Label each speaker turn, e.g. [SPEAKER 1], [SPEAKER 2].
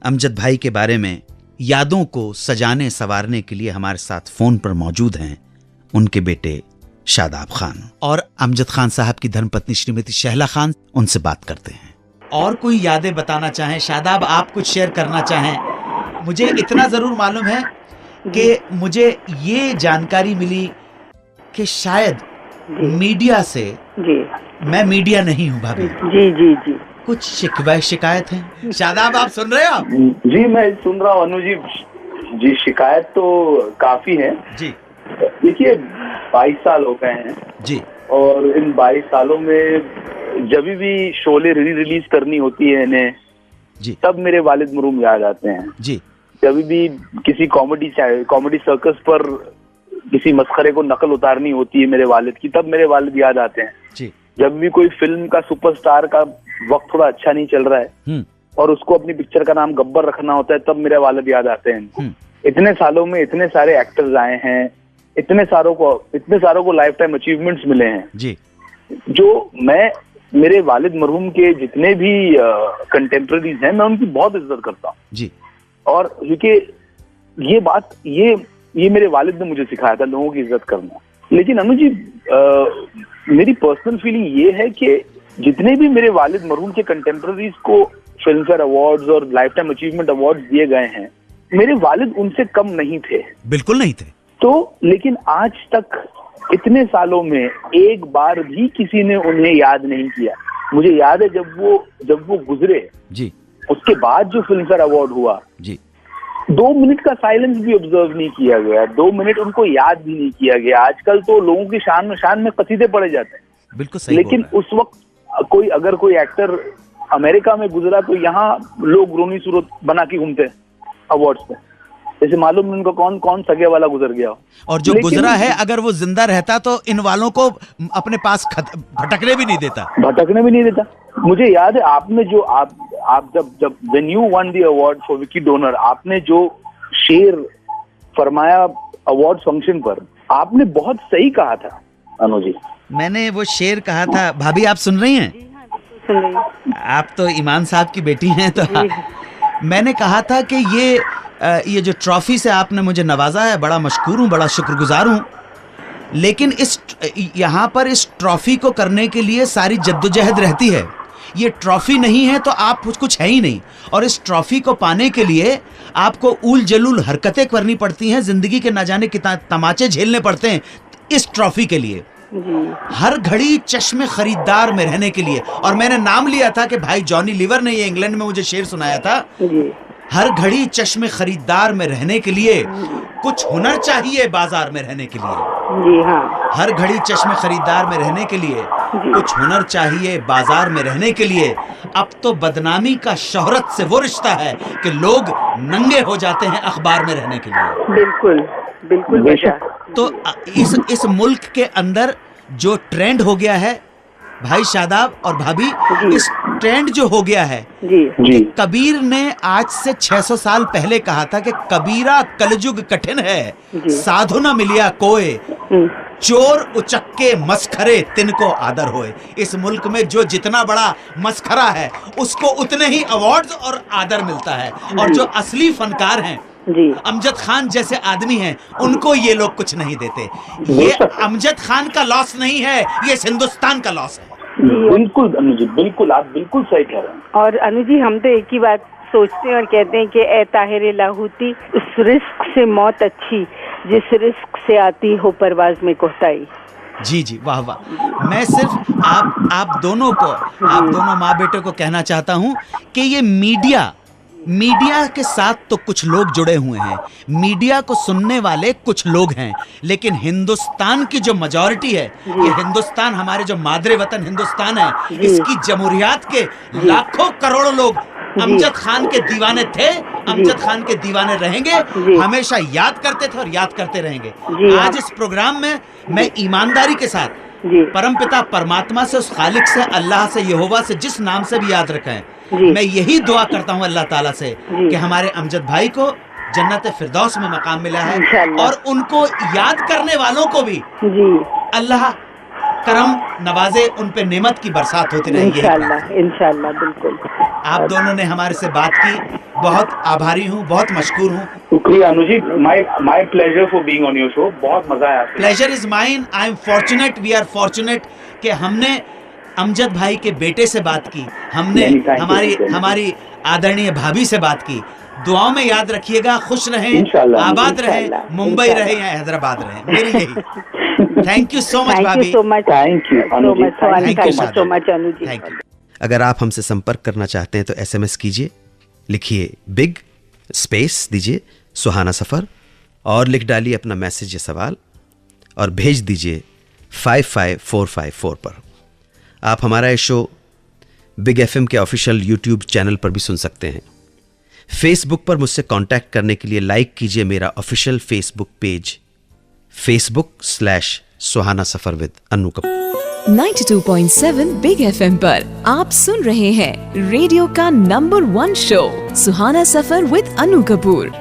[SPEAKER 1] अमजद भाई के बारे में यादों को सजाने संवारने के लिए हमारे साथ फोन पर मौजूद हैं उनके बेटे शादाब खान और अमजद खान साहब की धर्मपत्नी श्रीमती शहला खान। उनसे बात करते हैं। और कोई यादें बताना चाहें शादाब, आप कुछ शेयर करना चाहें? मुझे इतना जरूर मालूम है कि मुझे ये जानकारी मिली कि शायद मीडिया से मैं मीडिया नहीं हूँ भाभी।
[SPEAKER 2] जी जी जी
[SPEAKER 1] कुछ शिकायत है? शादाब आप सुन रहे हो? आप
[SPEAKER 3] जी मैं सुन रहा हूँ अनु जी। जी शिकायत तो काफी है
[SPEAKER 1] जी।
[SPEAKER 3] देखिए 22 साल हो गए हैं
[SPEAKER 1] जी,
[SPEAKER 3] और इन 22 सालों में जब भी शोले रिलीज करनी होती है इन्हें
[SPEAKER 1] जी,
[SPEAKER 3] तब मेरे वालिद मरहूम याद आते हैं
[SPEAKER 1] जी।
[SPEAKER 3] जब भी किसी कॉमेडी सर्कस पर किसी मस्खरे को नकल उतारनी होती है मेरे वालिद की, तब मेरे वालिद याद आते हैं
[SPEAKER 1] जी।
[SPEAKER 3] जब भी कोई फिल्म का सुपरस्टार का वक्त थोड़ा अच्छा नहीं चल रहा है और उसको अपनी पिक्चर का नाम गब्बर रखना होता है, तब मेरे वालिद याद आते हैं। इतने सालों में इतने सारे एक्टर्स आए हैं, इतने सारों को लाइफ टाइम अचीवमेंट्स मिले हैं
[SPEAKER 1] जी, जो
[SPEAKER 3] मैं मेरे वालिद मरहूम के जितने भी कंटेम्प्रेरीज हैं मैं उनकी बहुत इज्जत करता हूँ
[SPEAKER 1] जी।
[SPEAKER 3] और क्योंकि ये बात ये मेरे वालिद ने मुझे सिखाया था लोगों की इज्जत करना। लेकिन अनु जी मेरी पर्सनल फीलिंग ये है कि जितने भी मेरे वालिद मरहूम के कंटेम्प्रेरीज को फिल्म फेयर अवार्ड्स और लाइफ टाइम अचीवमेंट अवार्ड्स दिए गए हैं, मेरे वालिद उनसे कम नहीं थे,
[SPEAKER 1] बिल्कुल नहीं थे।
[SPEAKER 3] तो लेकिन आज तक इतने सालों में एक बार भी किसी ने उन्हें याद नहीं किया। मुझे याद है जब वो गुजरे
[SPEAKER 1] जी,
[SPEAKER 3] उसके बाद जो फिल्म फेयर अवार्ड हुआ
[SPEAKER 1] जी,
[SPEAKER 3] 2 मिनट का साइलेंस भी ऑब्जर्व नहीं किया गया, 2 मिनट उनको याद भी नहीं किया गया। आजकल तो लोगों की शान में कसीदे पड़े जाते हैं।
[SPEAKER 1] बिल्कुल सही।
[SPEAKER 3] लेकिन उस वक्त अगर कोई एक्टर अमेरिका में गुजरा तो यहाँ लोग रोनी सूरत बना के घूमते हैं अवार्ड्स पे, जैसे मालूम उनको कौन सगे वाला गुजर गया हो।
[SPEAKER 1] और जो गुजरा है अगर वो जिंदा रहता तो इन वालों को अपने पास भटकने भी नहीं देता। मुझे याद है आपने जो आप जब when you one the award for Vicky donor, आपने जो शेर फरमाया अवार्ड फंक्शन पर, आपने बहुत सही कहा था अनु जी। मैंने वो शेर कहा था। भाभी आप सुन रही हैं?
[SPEAKER 2] सुन रही हूँ।
[SPEAKER 1] आप तो ईमान साहब की बेटी हैं, तो मैंने कहा था कि ये जो ट्रॉफी से आपने मुझे नवाजा है, बड़ा मशकूर हूँ, बड़ा शुक्रगुजार हूँ, लेकिन यहाँ पर इस ट्रॉफी को करने के लिए सारी जद्दोजहद रहती है। ये ट्रॉफी नहीं है तो आप कुछ है ही नहीं, और इस ट्रॉफी को पाने के लिए आपको ऊल जलूल हरकतें करनी पड़ती हैं, जिंदगी के ना जाने कितना तमाचे झेलने पड़ते हैं इस ट्रॉफी के लिए। हर घड़ी चश्मे खरीदार में रहने के लिए, और मैंने नाम लिया था कि भाई जॉनी लीवर ने ये इंग्लैंड में मुझे शेर सुनाया था, हर घड़ी चश्मे खरीदार में रहने के लिए कुछ हुनर चाहिए बाजार में रहने के लिए।
[SPEAKER 2] जी हाँ।
[SPEAKER 1] हर घड़ी चश्मे खरीदार में रहने के लिए कुछ हुनर चाहिए बाजार में रहने के लिए। अब तो बदनामी का शोहरत से वो रिश्ता है कि लोग नंगे हो जाते हैं अखबार में रहने के लिए।
[SPEAKER 2] बिल्कुल बिल्कुल बेशक।
[SPEAKER 1] तो इस मुल्क के अंदर जो ट्रेंड हो गया है भाई शादाब और भाभी, इस ट्रेंड जो हो गया है कि कबीर ने आज से 600 साल पहले कहा था कि कबीरा कलजुग कठिन है, साधु न मिलिया कोय, चोर उचक्के मस्खरे तिनको आदर होए। इस मुल्क में जो जितना बड़ा मस्खरा है उसको उतने ही अवार्ड्स और आदर मिलता है, और जो असली फनकार हैं अमजद खान जैसे आदमी हैं उनको ये लोग कुछ नहीं देते। ये अमजद खान का लॉस नहीं है, ये हिंदुस्तान का लॉस है।
[SPEAKER 3] बिल्कुल अनु जी, बिल्कुल आप बिल्कुल सही कह रहे हैं।
[SPEAKER 2] और अनु जी हम तो एक ही बात सोचते हैं और कहते हैं कि ए ताहिर लाहौती, उस रिस्क से मौत अच्छी जिस रिस्क से आती हो परवाज में कोताही।
[SPEAKER 1] जी जी, वाह वाह। मैं सिर्फ आप दोनों माँ बेटे को कहना चाहता हूँ कि ये मीडिया के साथ तो कुछ लोग जुड़े हुए हैं, मीडिया को सुनने वाले कुछ लोग हैं, लेकिन हिंदुस्तान की जो मेजॉरिटी है, ये हिंदुस्तान, हमारे जो मादरे वतन हिंदुस्तान है, इसकी जमहूरियत के लाखों करोड़ों लोग अमजद खान के दीवाने थे, अमजद खान के दीवाने रहेंगे, हमेशा याद करते थे और याद करते रहेंगे। आज इस प्रोग्राम में मैं ईमानदारी के साथ परमपिता परमात्मा से, उस खालिक से, अल्लाह से, यहोवा से, जिस नाम से भी याद रखें, मैं यही दुआ करता हूँ अल्लाह ताला से कि हमारे अमजद भाई को जन्नत फिरदौस में मकाम मिला है, और उनको याद करने वालों को भी अल्लाह करम नवाजे, उन पे नेमत की बरसात होती रहेगी।
[SPEAKER 2] इंशाल्लाह इंशाल्लाह बिल्कुल।
[SPEAKER 1] आप दोनों ने हमारे से बात की, बहुत आभारी हूँ, बहुत मशकूर हूँ।
[SPEAKER 3] शुक्रिया Anu ji, my pleasure for being on your show, बहुत मजा आया।
[SPEAKER 1] Pleasure is mine, I am fortunate, we are fortunate कि हमने अमजद भाई के बेटे से बात की, हमने हमारी आदरणीय भाभी से बात की। दुआओं में याद रखिएगा, खुश रहें, आबाद रहें, मुंबई रहे या हैदराबाद रहे, मेरी यही। थैंक यू सो मच भाभी,
[SPEAKER 3] थैंक यू
[SPEAKER 1] थैंक यू। अगर आप हमसे संपर्क करना चाहते हैं तो SMS कीजिए, लिखिए बिग स्पेस दीजिए सुहाना सफ़र और लिख डालिए अपना मैसेज या सवाल और भेज दीजिए 55454 पर। आप हमारा ये शो बिग FM के ऑफिशियल YouTube चैनल पर भी सुन सकते हैं। फेसबुक पर मुझसे कांटेक्ट करने के लिए लाइक कीजिए मेरा ऑफिशियल फेसबुक पेज facebook/सुहाना Safar with Annu Kapoor.
[SPEAKER 4] 92.7 big FM पर आप सुन रहे हैं रेडियो का number 1 show Suhana Safar with Annu Kapoor.